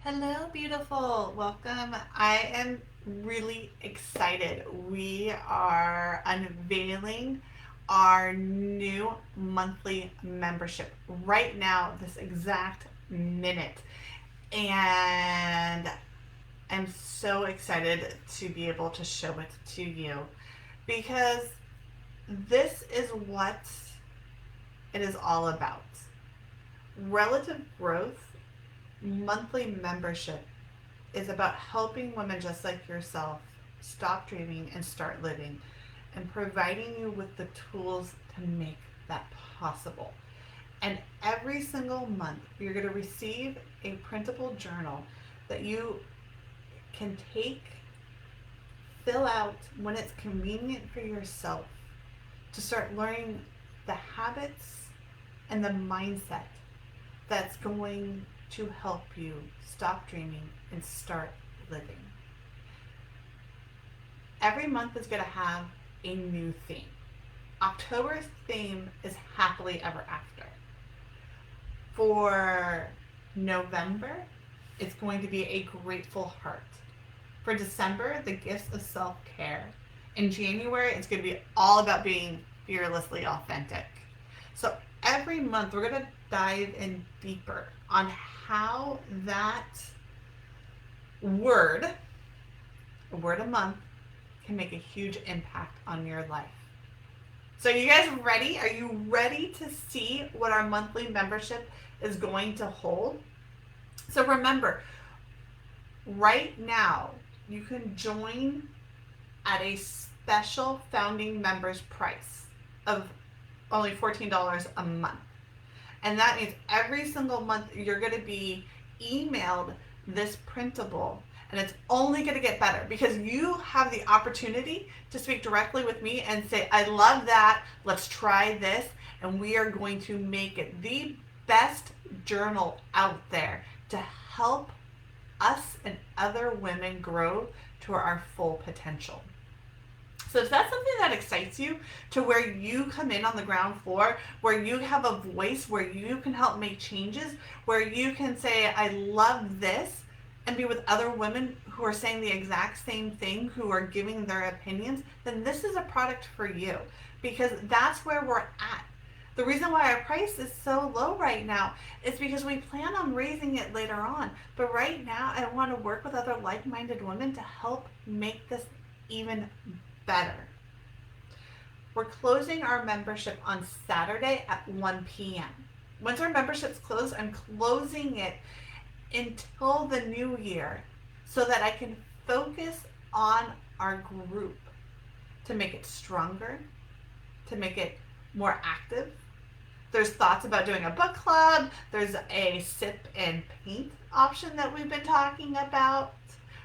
Hello, beautiful. Welcome. I am really excited. We are unveiling our new monthly membership right now, this exact minute. And I'm so excited to be able to show it to you because this is what it is all about. Relative growth monthly membership is about helping women just like yourself stop dreaming and start living and providing you with the tools to make that possible. And every single month, you're going to receive a printable journal that you can take, fill out when it's convenient for yourself to start learning the habits and the mindset that's going to help you stop dreaming and start living. Every month is going to have a new theme. October's theme is happily ever after. For November, it's going to be a grateful heart. For December, the gifts of self care. In January, it's going to be all about being fearlessly authentic. So every month, we're going to dive in deeper on how that word, a word a month, can make a huge impact on your life. So, you guys ready? Are you ready to see what our monthly membership is going to hold? So, remember, right now, you can join at a special founding members price of only $14 a month. And that means every single month you're going to be emailed this printable. And it's only going to get better because you have the opportunity to speak directly with me and say, I love that. Let's try this. And we are going to make it the best journal out there to help us and other women grow to our full potential. So if that's something that excites you to where you come in on the ground floor, where you have a voice, where you can help make changes, where you can say, I love this, and be with other women who are saying the exact same thing, who are giving their opinions, then this is a product for you because that's where we're at. The reason why our price is so low right now is because we plan on raising it later on. But right now, I want to work with other like-minded women to help make this even better. We're closing our membership on Saturday at 1 p.m. Once our membership's closed, I'm closing it until the new year so that I can focus on our group to make it stronger, to make it more active. There's thoughts about doing a book club. There's a sip and paint option that we've been talking about.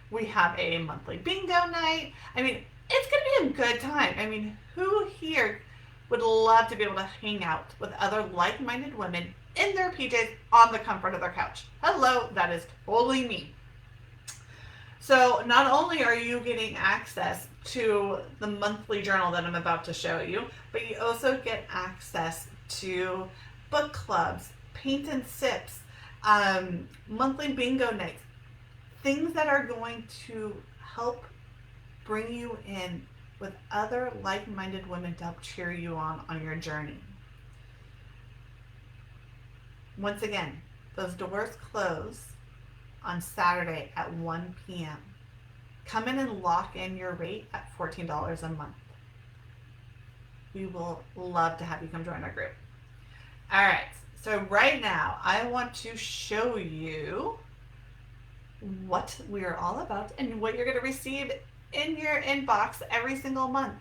We have a monthly bingo night. I mean, it's going to be a good time. I mean, who here would love to be able to hang out with other like-minded women in their PJs on the comfort of their couch? Hello, that is totally me. So not only are you getting access to the monthly journal that I'm about to show you, but you also get access to book clubs, paint and sips, monthly bingo nights, things that are going to help bring you in with other like-minded women to help cheer you on your journey. Once again, those doors close on Saturday at 1 p.m. Come in and lock in your rate at $14 a month. We will love to have you come join our group. All right, so right now I want to show you what we are all about and what you're going to receive in your inbox every single month.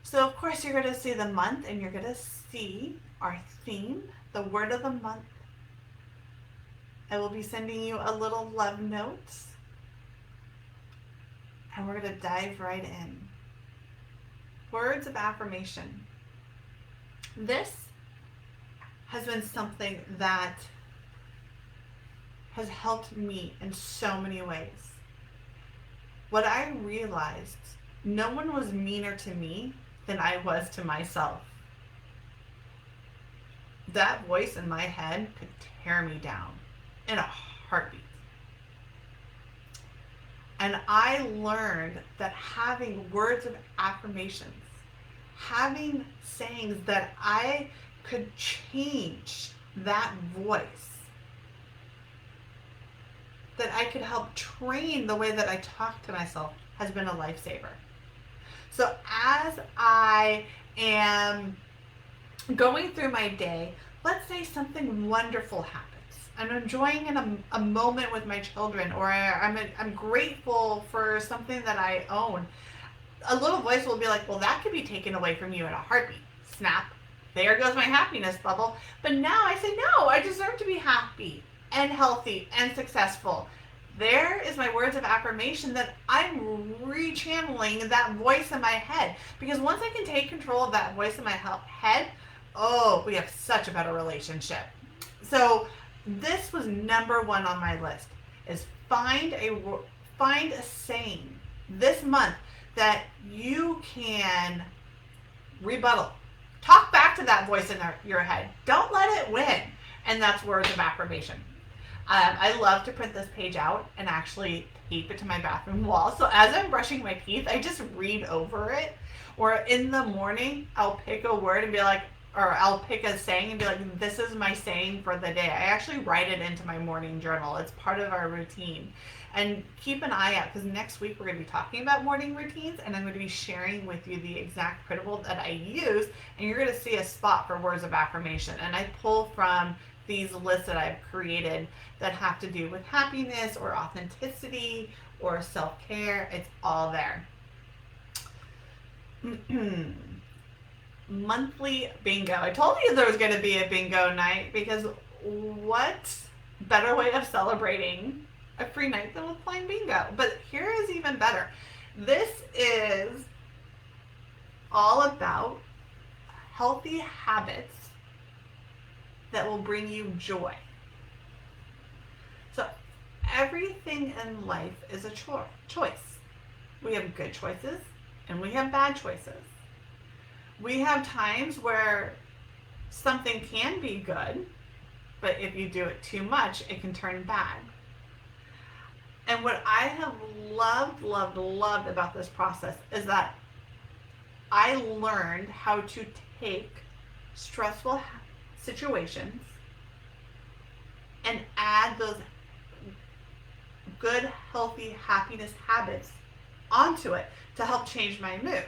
So of course you're going to see the month and you're going to see our theme, the word of the month. I will be sending you a little love note and we're going to dive right in. Words of affirmation. This has been something that has helped me in so many ways. What I realized, no one was meaner to me than I was to myself. That voice in my head could tear me down in a heartbeat. And I learned that having words of affirmations, having sayings that I could change that voice, that I could help train the way that I talk to myself, has been a lifesaver. So as I am going through my day, let's say something wonderful happens. I'm enjoying a moment with my children, or I'm grateful for something that I own. A little voice will be like, well, that could be taken away from you in a heartbeat. Snap. There goes my happiness level. But now I say, no, I deserve to be happy and healthy and successful. There is my words of affirmation that I'm rechanneling that voice in my head. Because once I can take control of that voice in my head, oh, we have such a better relationship. So this was number one on my list, is find a saying this month that you can rebuttal. Talk back to that voice in your head. Don't let it win. And that's words of affirmation. I love to print this page out and actually tape it to my bathroom wall. So as I'm brushing my teeth, I just read over it. Or in the morning, I'll pick a word and be like, or I'll pick a saying and be like, this is my saying for the day. I actually write it into my morning journal. It's part of our routine. And keep an eye out, because next week we're going to be talking about morning routines, and I'm going to be sharing with you the exact printable that I use, and you're going to see a spot for words of affirmation. And I pull from these lists that I've created that have to do with happiness or authenticity or self-care. It's all there. Monthly bingo. I told you there was going to be a bingo night, because what better way of celebrating a free night than with playing bingo? But here is even better. This is all about healthy habits that will bring you joy. So everything in life is a choice. We have good choices and we have bad choices. We have times where something can be good, but if you do it too much, it can turn bad. And what I have loved about this process is that I learned how to take stressful situations and add those good, healthy happiness habits onto it to help change my mood.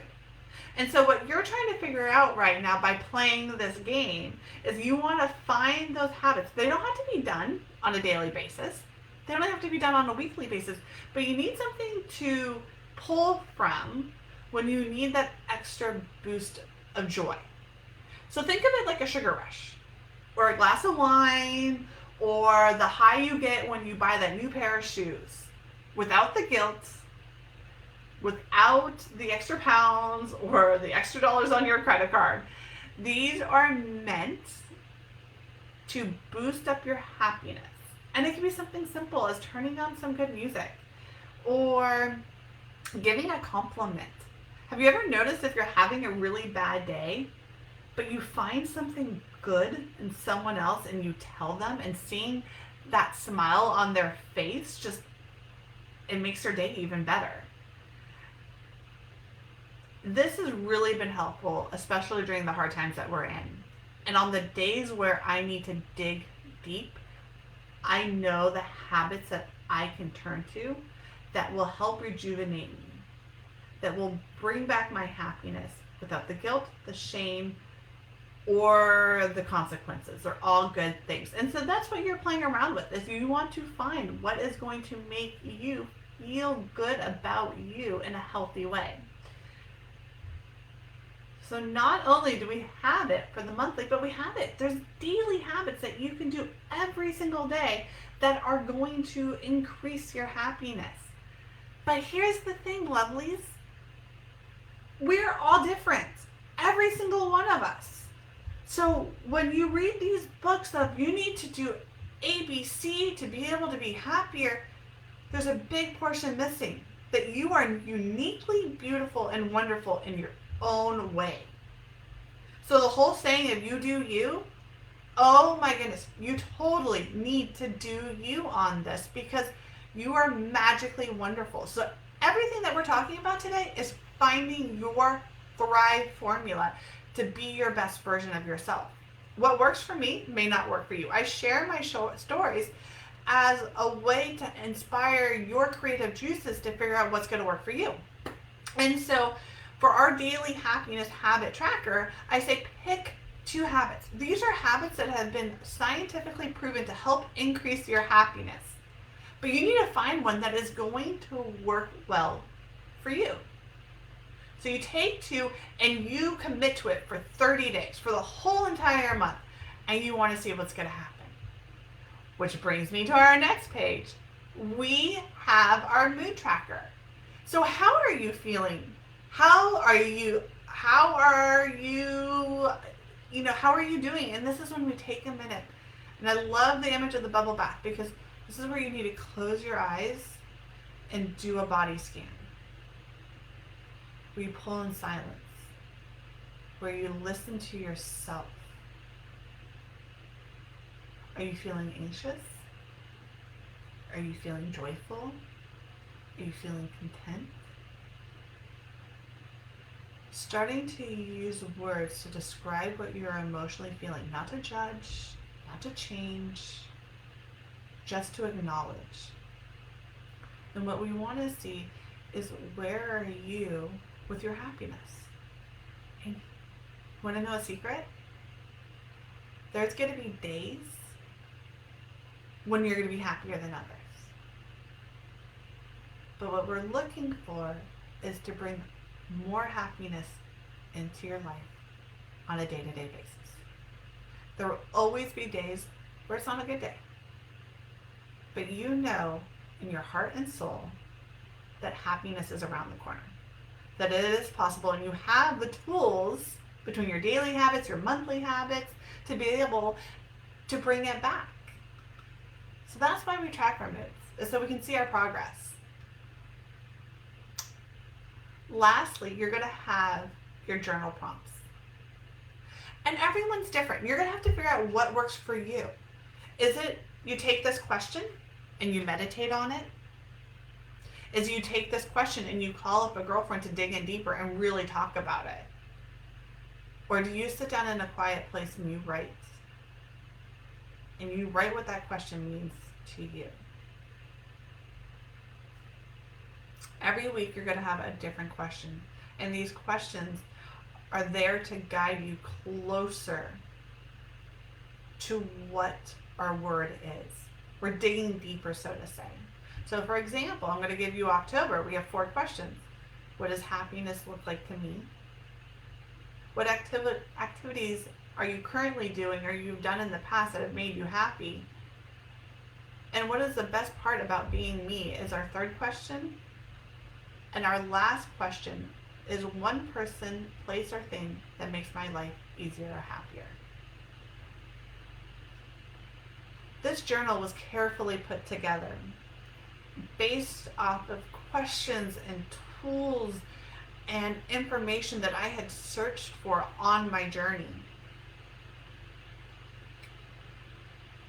And so what you're trying to figure out right now by playing this game is you want to find those habits. They don't have to be done on a daily basis. They don't have to be done on a weekly basis, but you need something to pull from when you need that extra boost of joy. So think of it like a sugar rush, or a glass of wine, or the high you get when you buy that new pair of shoes, without the guilt, without the extra pounds or the extra dollars on your credit card. These are meant to boost up your happiness. And it can be something simple as turning on some good music or giving a compliment. Have you ever noticed if you're having a really bad day, but you find something good in someone else and you tell them, and seeing that smile on their face, just, it makes their day even better. This has really been helpful, especially during the hard times that we're in. And on the days where I need to dig deep, I know the habits that I can turn to that will help rejuvenate me, that will bring back my happiness without the guilt, the shame, or the consequences. Are all good things. And so that's what you're playing around with, is you want to find what is going to make you feel good about you in a healthy way. So not only do we have it for the monthly, but we have it. There's daily habits that you can do every single day that are going to increase your happiness. But here's the thing, lovelies. We're all different. Every single one of us. So when you read these books of you need to do ABC to be able to be happier, there's a big portion missing. That you are uniquely beautiful and wonderful in your own way. So the whole saying of you do you, oh my goodness, you totally need to do you on this, because You are magically wonderful. So everything that we're talking about today is finding your Thrive formula to be your best version of yourself. What works for me may not work for you. I share my stories as a way to inspire your creative juices to figure out what's going to work for you. And so for our daily happiness habit tracker, I say pick 2 habits. These are habits that have been scientifically proven to help increase your happiness. But you need to find one that is going to work well for you. So you take 2 and you commit to it for 30 days, for the whole entire month, and you want to see what's going to happen. Which brings me to our next page. We have our mood tracker. So how are you feeling? How are you doing? And this is when we take a minute. And I love the image of the bubble bath because this is where you need to close your eyes and do a body scan. Where you pull in silence. Where you listen to yourself. Are you feeling anxious? Are you feeling joyful? Are you feeling content? Starting to use words to describe what you're emotionally feeling, not to judge, not to change, just to acknowledge. And what we want to see is where are you with your happiness? And want to know a secret? There's going to be days when you're going to be happier than others. But what we're looking for is to bring more happiness into your life on a day-to-day basis. There will always be days where it's not a good day. But you know in your heart and soul that happiness is around the corner. That it is possible, and you have the tools between your daily habits, your monthly habits, to be able to bring it back. So that's why we track our moods, is so we can see our progress. Lastly, you're going to have your journal prompts. And everyone's different. You're going to have to figure out what works for you. Is it you take this question and you meditate on it? Is you take this question and you call up a girlfriend to dig in deeper and really talk about it? Or do you sit down in a quiet place and you write? And you write what that question means to you. Every week you're going to have a different question. And these questions are there to guide you closer to what our word is. We're digging deeper, so to say. So for example, I'm going to give you October. We have 4 questions. What does happiness look like to me? What activities are you currently doing or you've done in the past that have made you happy? And what is the best part about being me is our 3rd question. And our last question is one person, place, or thing that makes my life easier or happier. This journal was carefully put together based off of questions and tools and information that I had searched for on my journey.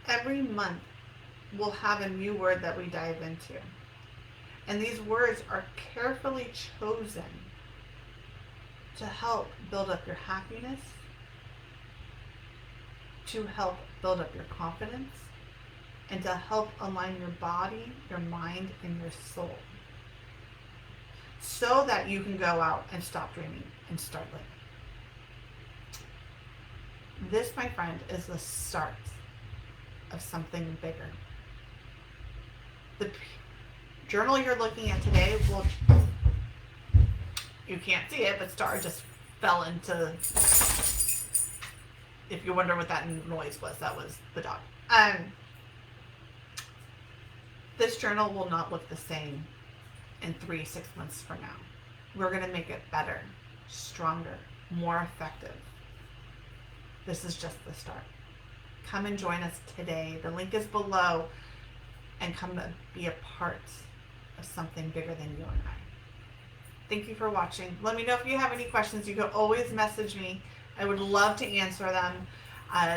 Every month we'll have a new word that we dive into. And these words are carefully chosen to help build up your happiness, to help build up your confidence, and to help align your body, your mind, and your soul. So that you can go out and stop dreaming and start living. This, my friend, is the start of something bigger. The journal you're looking at today will, you can't see it, but Star just fell into, if you wonder what that noise was, that was the dog. This journal will not look the same in 3-6 months from now. We're going to make it better, stronger, more effective. This is just the start. Come and join us today. The link is below, and come be a part of something bigger than you and I. Thank you for watching. Let me know if you have any questions. You can always message me. I would love to answer them.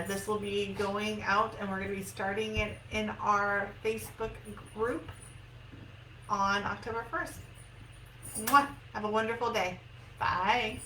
This will be going out, and we're going to be starting it in our Facebook group. on October 1st. Mwah! Have a wonderful day. Bye.